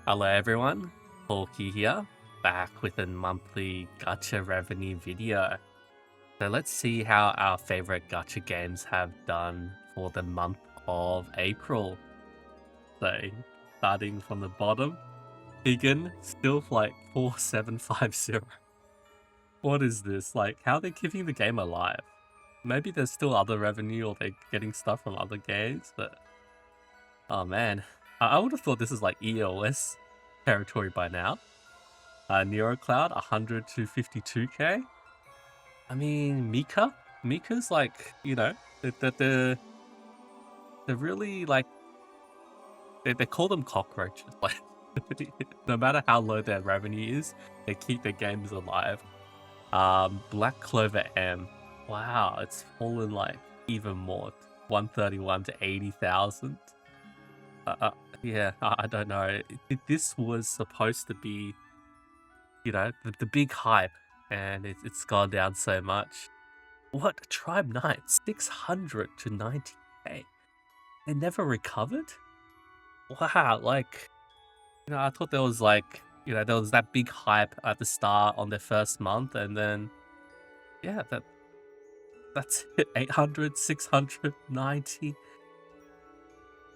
Hello everyone, Hawky here, back with a monthly gacha revenue video. So let's see how our favorite gacha games have done for the month of April. So starting from the bottom, Higgin still like 4750. What is this? Like, how are they keeping the game alive? Maybe there's still other revenue or they're getting stuff from other games, but oh man. I would have thought this is like EOS territory by now. NeuroCloud 100 to 52k. I mean, Mika's like, they're really like, they call them cockroaches. Like, no matter how low their revenue is, they keep their games alive. Black Clover M, wow, it's fallen like even more, 131 to 80,000. Yeah, I don't know. This was supposed to be, the big hype, and it's gone down so much. What? Tribe 9, 600 to 90k. They never recovered? Wow, like, I thought there was like, there was that big hype at the start on their first month, and then, yeah, that's it. 800, 690.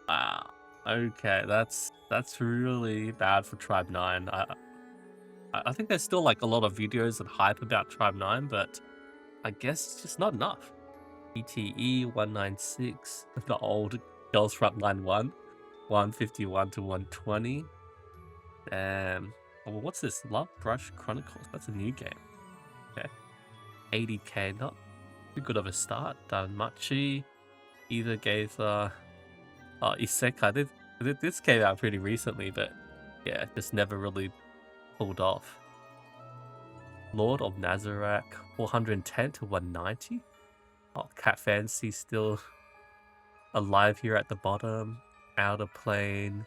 Wow. Okay, that's really bad for Tribe 9. I think there's still like a lot of videos and hype about Tribe 9, but I guess it's just not enough. ETE 196, the old Girls Frontline 151 to 120. Well, what's this? Love Brush Chronicles. That's a new game. Okay. 80k, not too good of a start. Danmachi either gave Isekai. This came out pretty recently, but yeah, just never really pulled off. Lord of Nazareth 410 to 190. Oh, Cat Fancy still alive here at the bottom. Outer Plane.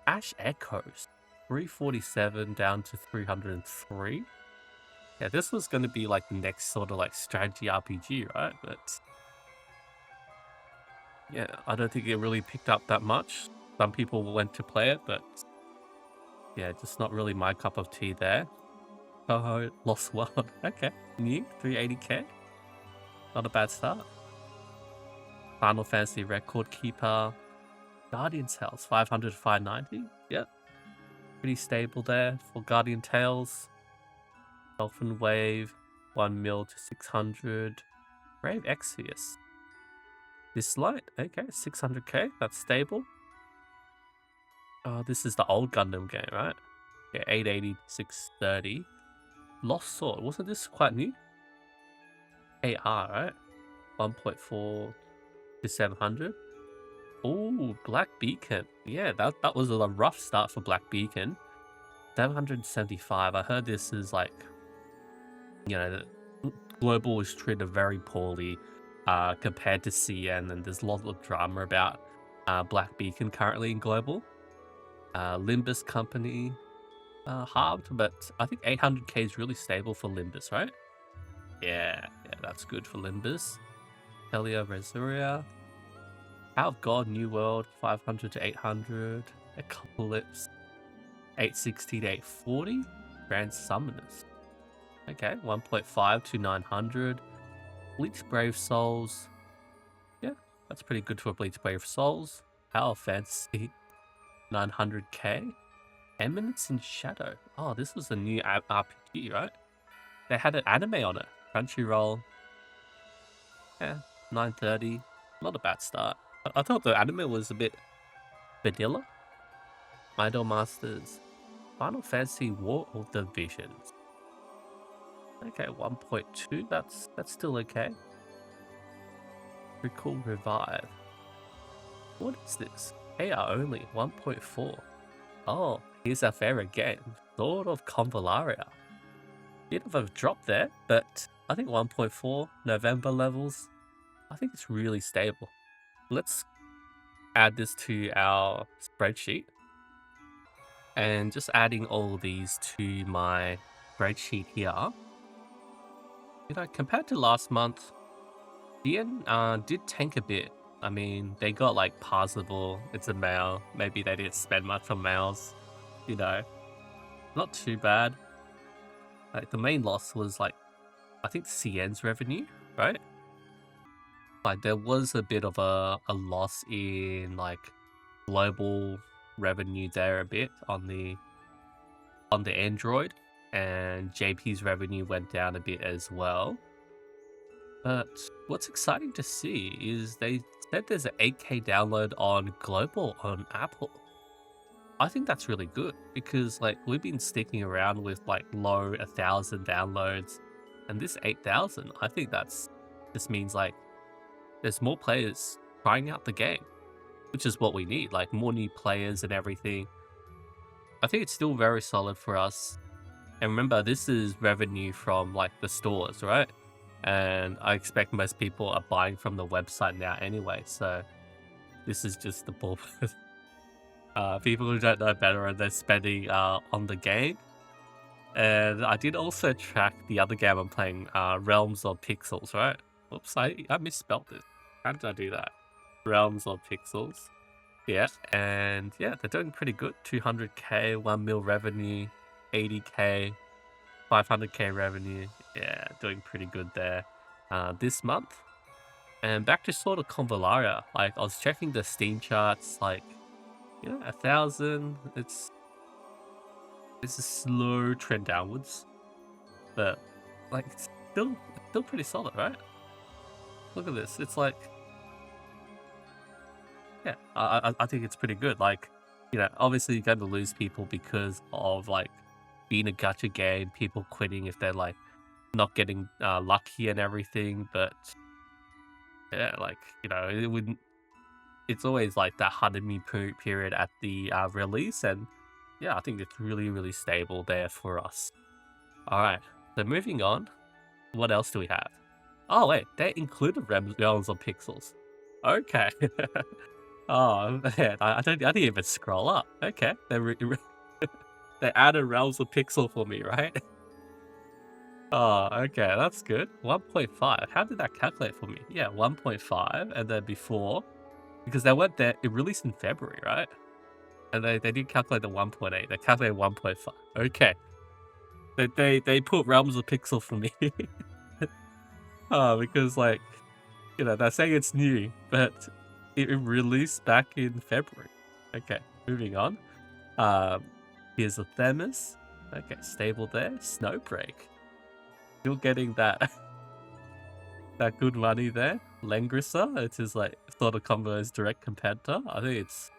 Ash Echoes 347 down to 303. Yeah, this was going to be like the next sort of like strategy RPG, right? But yeah, I don't think it really picked up that much. Some people went to play it, but yeah, just not really my cup of tea there. Oh, Lost World. Okay, new 380k. Not a bad start. Final Fantasy Record Keeper. Guardian Tales 500 to 590. Yep, pretty stable there for Guardian Tales. Dolphin Wave 1 mil to 600. Brave Exvius. This light, okay, 600k. That's stable. Oh, this is the old Gundam game, right? Yeah, 880 to 630. Lost Sword, wasn't this quite new? AR, right? 1.4 to 700. Oh, Black Beacon. Yeah, that was a rough start for Black Beacon. 775. I heard this is like, Global was treated very poorly compared to CN, and there's a lot of drama about Black Beacon currently in Global. Limbus Company halved, but I think 800k is really stable for Limbus, right? Yeah, that's good for Limbus. Helia Resuria. Out of God, New World, 500 to 800. Eclipse, 860 to 840. Grand Summoners. Okay, 1.5 to 900. Bleach Brave Souls. Yeah, that's pretty good for Bleach Brave Souls. Power Fantasy, 900k. Eminence in Shadow. Oh, this was a new RPG, right? They had an anime on it. Crunchyroll. Yeah, 930. Not a bad start. I thought the anime was a bit vanilla. Idol Masters. Final Fantasy War of the Visions. Okay, 1.2. That's still okay. Recall Revive. What is this? AR only, 1.4. Oh, here's our favorite game. Sword of Convallaria. Bit of a drop there, but I think 1.4 November levels. I think it's really stable. Let's add this to our spreadsheet. And just adding all these to my spreadsheet here. Compared to last month, DN did tank a bit. I mean, they got like Parsable, it's a male. Maybe they didn't spend much on males. you know, not too bad. Like the main loss was like, I think CN's revenue, right? Like there was a bit of a loss in like global revenue there a bit on the Android, and JP's revenue went down a bit as well. But what's exciting to see is they said there's an 8K download on global on Apple. I think that's really good because like we've been sticking around with like low 1,000 downloads, and this 8,000, I think that's just means like there's more players trying out the game, which is what we need, like more new players and everything. I think it's still very solid for us. And remember, this is revenue from like the stores, right? And I expect most people are buying from the website now anyway. So this is just the bull. People who don't know better and they're spending on the game. And I did also track the other game I'm playing, Realms of Pixels, right? Oops, I misspelled it. How did I do that? Realms of Pixels. Yeah, and yeah, they're doing pretty good. 200k, 1 mil revenue, 80k, 500k revenue. Yeah, doing pretty good there this month. And back to sort of Convallaria. Like I was checking the Steam charts, like 1,000. It's a slow trend downwards, but like it's still pretty solid, right? Look at this. It's like, yeah, I think it's pretty good. Like, obviously you're going to lose people because of like being a gacha game, people quitting if they're like not getting lucky and everything. But yeah, like it wouldn't. It's always like that honeymoon period at the release, and yeah, I think it's really stable there for us. All right, so moving on. What else do we have? Oh wait, they included Realms of Pixels. Okay. Oh man, I didn't even scroll up. Okay, they added Realms of Pixel for me, right? Oh, okay, that's good. 1.5. How did that calculate for me? Yeah, 1.5, and then before, because they went there, it released in February, right? And they didn't calculate the 1.8. They calculated 1.5. Okay, they put Realms of Pixel for me. Oh, because like they're saying it's new, but it released back in February. Okay, moving on. Here's a Themis. Okay, stable there. Snowbreak. Still getting that that good money there. Lengrisa, it is like sort of Combo's direct competitor. I think it's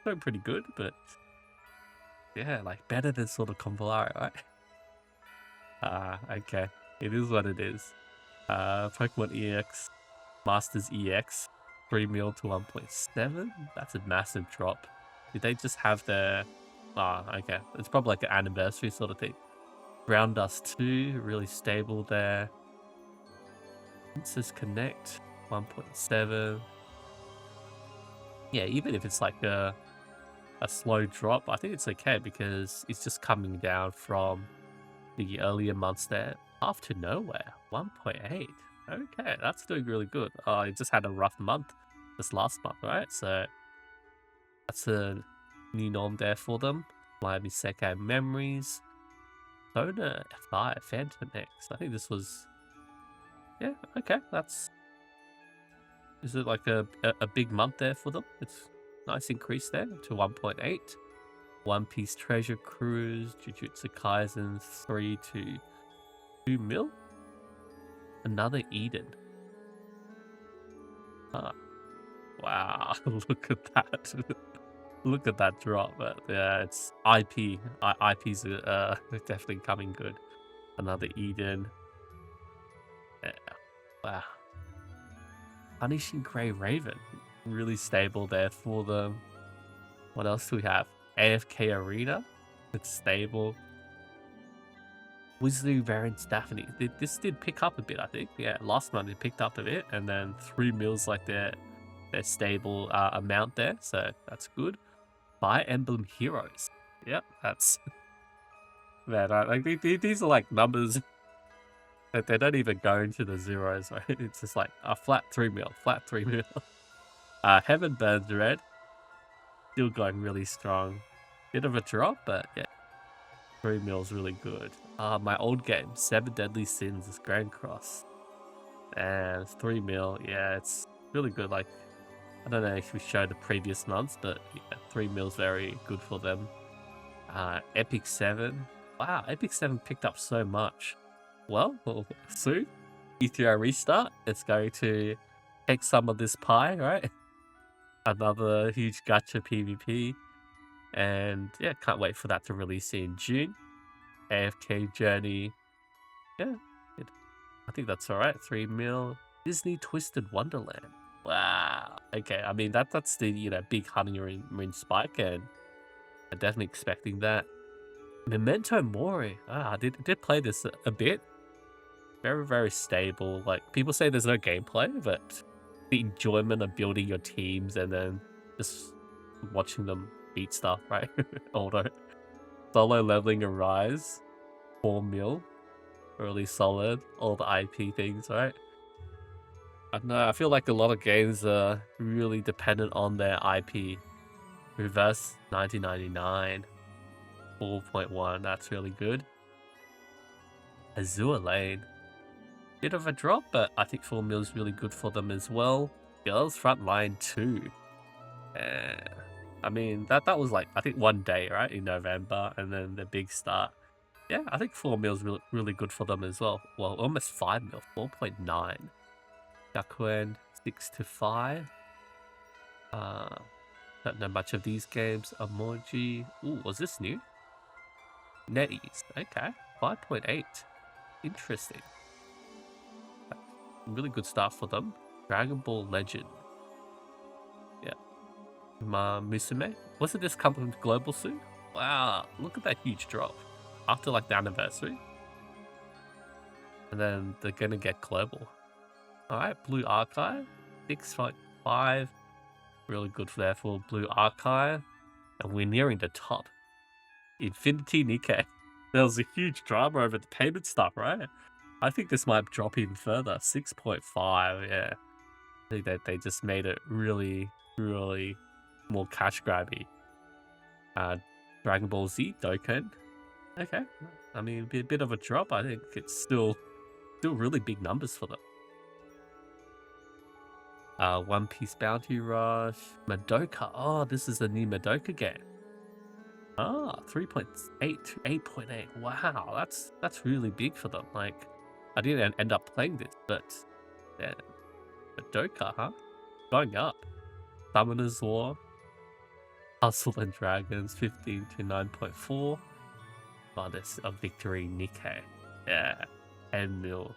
doing pretty good, but yeah, like better than sort of Convallaria, right? Okay. It is what it is. Pokemon EX, Masters EX, 3 mil to 1.7. That's a massive drop. Did they just have their... okay. It's probably like an anniversary sort of thing. Ground Dust 2, really stable there. Princess Connect, 1.7. Yeah, even if it's like a slow drop, I think it's okay because it's just coming down from the earlier months there. Path to Nowhere, 1.8. Okay, that's doing really good. It just had a rough month this last month, right? So that's a new norm there for them. Miami Sekai Memories. Sona F5, Phantom X. I think this was... Yeah, okay, that's... Is it like a big month there for them? It's a nice increase there to 1.8. One Piece Treasure Cruise, Jujutsu Kaisen 3 to 2 mil. Another Eden. Wow, look at that. Look at that drop. But yeah, it's IP. IP's definitely coming good. Another Eden. Yeah. Wow. Punishing Grey Raven. Really stable there for them. What else do we have? AFK Arena. It's stable. Wizard Variant Daphne. This did pick up a bit, I think. Yeah, last month it picked up a bit, and then 3 mils like their stable amount there, so that's good. Fire Emblem Heroes. Yep, that's... Man, like these are like numbers that they don't even go into the zeros, right? It's just like a flat 3 mil, flat 3 mil. Heaven Burns Red. Still going really strong. Bit of a drop, but yeah, 3 mils really good. My old game, 7 Deadly Sins is Grand Cross. And 3 mil, yeah, it's really good. Like, I don't know if we showed the previous months, but yeah, 3 mils very good for them. Epic 7. Wow, Epic 7 picked up so much. Well, soon, E3 restart, it's going to take some of this pie, right? Another huge gacha PvP. And yeah, can't wait for that to release in June. AFK Journey. Yeah, I think that's alright. 3 mil. Disney Twisted Wonderland. Wow. Okay, I mean that's the big honeymoon spike, and I'm definitely expecting that. Memento Mori. I did play this a bit. Very, very stable. Like, people say there's no gameplay, but the enjoyment of building your teams and then just watching them beat stuff, right? Although solo leveling a rise, 4 mil, really solid. All the IP things, right? I don't know, I feel like a lot of games are really dependent on their IP. Reverse 1999, 4.1, that's really good. Azure Lane. Bit of a drop, but I think 4 mil is really good for them as well. Girls Frontline 2. I mean, that was like, I think 1 day, right, in November, and then the big start. Yeah, I think 4 mil is really good for them as well. Well, almost 5 mil, 4.9. Gakuen 6 to 5. Don't know much of these games. Emoji. Ooh, was this new? NetEase. Okay, 5.8. Interesting. Really good start for them. Dragon Ball Legend. Yeah. Musume. Wasn't this coming global soon? Wow, look at that huge drop. After like the anniversary. And then they're gonna get global. Alright, Blue Archive. 6.5. Really good there for Blue Archive. And we're nearing the top. Infinity Nikkei. There was a huge drama over the payment stuff, right? I think this might drop even further. 6.5, yeah. I think that they just made it really, really more cash grabby. Dragon Ball Z, Dokkan. Okay. I mean, a bit of a drop. I think it's still really big numbers for them. One Piece Bounty Rush. Madoka. Oh, this is a new Madoka game. 3.8 to 8.8. Wow, that's really big for them. Like, I didn't end up playing this, but yeah, Madoka, huh? Going up. Summoner's War. Hustle and Dragons, 15 to 9.4. Goddess of Victory, Nikkei. Yeah, 10 mil.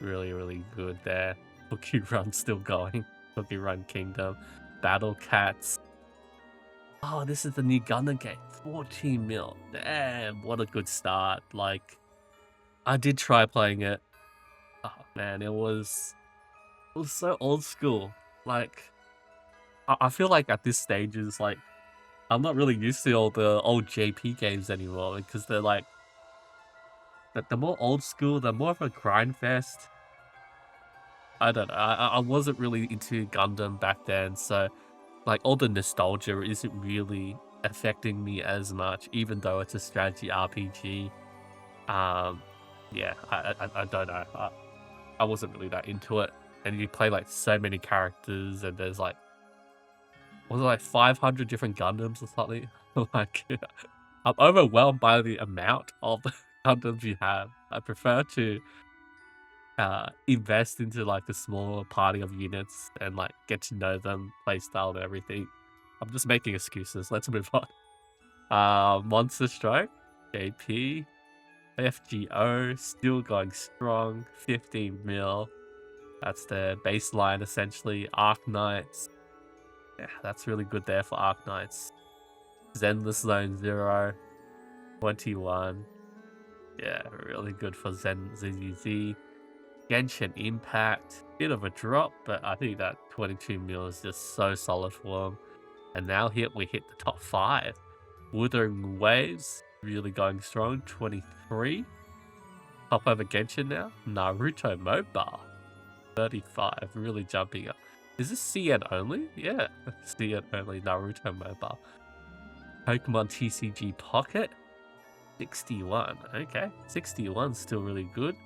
Really, really good there. Cookie Run still going. Cookie Run Kingdom. Battle Cats. Oh, this is the new Gundam game. 14 mil. Damn, what a good start. Like, I did try playing it. Oh man, it was so old school. Like, I feel like at this stage is like, I'm not really used to all the old JP games anymore, because they're like, the more old school, they're more of a grind fest. I don't know. I wasn't really into Gundam back then, so like all the nostalgia isn't really affecting me as much, even though it's a strategy RPG. Yeah, I don't know. I wasn't really that into it. And you play like so many characters, and there's like, was it like 500 different Gundams or something? Like, I'm overwhelmed by the amount of Gundams you have. I prefer to invest into like a smaller party of units and like get to know them, playstyle and everything. I'm just making excuses. Let's move on. Monster Strike, JP, FGO, still going strong, 15 mil. That's the baseline essentially. Arc Knights. Yeah, that's really good there for Arc Knights. Zenless Zone 0, 21. Yeah, really good for ZZZ. Genshin Impact, bit of a drop, but I think that 22 mil is just so solid for them. And now we hit the top 5. Wuthering Waves, really going strong, 23. Top over Genshin now. Naruto Mobile, 35, really jumping up. Is this CN only? Yeah, CN only, Naruto Mobile. Pokemon TCG Pocket, 61. Okay, 61 still really good.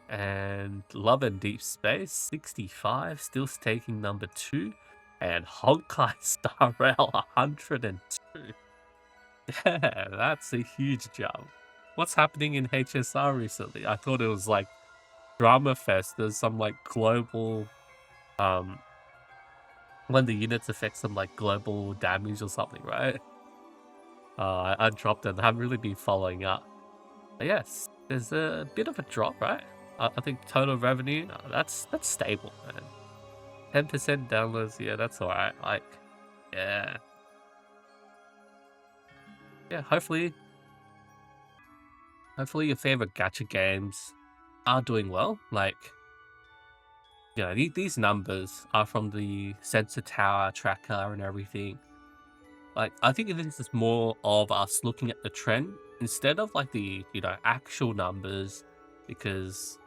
And Love and Deep Space, 65, still taking number 2. And Honkai Star Rail, 102. Yeah, that's a huge jump. What's happening in HSR recently? I thought it was like Drama Fest. There's some like global, um, when the units affect some like global damage or something, right? I dropped it. I haven't really been following up. But yes, there's a bit of a drop, right? I think total revenue, that's stable, man. 10% downloads, yeah, that's alright. Like, yeah. Yeah, hopefully your favorite gacha games are doing well. Like, you know, these numbers are from the sensor tower tracker and everything. Like, I think this is more of us looking at the trend instead of like the, you know, actual numbers, because,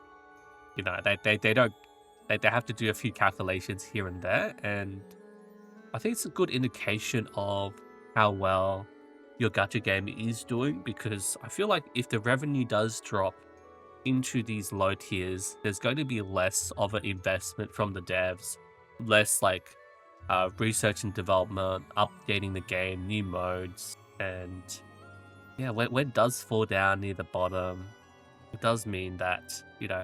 you know, they don't, they have to do a few calculations here and there. And I think it's a good indication of how well your gacha game is doing, because I feel like if the revenue does drop into these low tiers, there's going to be less of an investment from the devs, less like research and development, updating the game, new modes, and yeah, when it does fall down near the bottom, it does mean that, you know,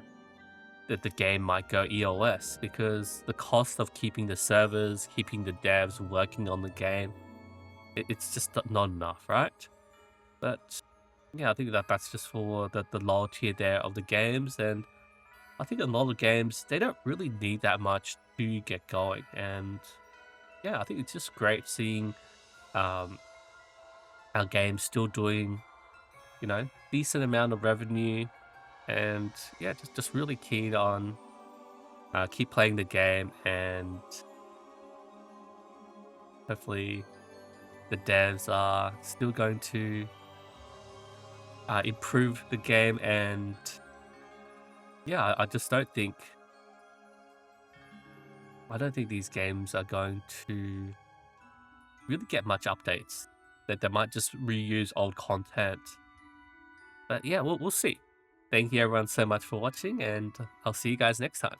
that the game might go EOS, because the cost of keeping the servers, keeping the devs working on the game, it's just not enough, right? But yeah, I think that's just for the lower tier there of the games, and I think a lot of games, they don't really need that much to get going. And yeah, I think it's just great seeing um, our games still doing, you know, decent amount of revenue, and yeah, just really keen on keep playing the game, and hopefully the devs are still going to improve the game. And yeah, I don't think these games are going to really get much updates. That they might just reuse old content. But yeah, we'll see. Thank you everyone so much for watching, and I'll see you guys next time.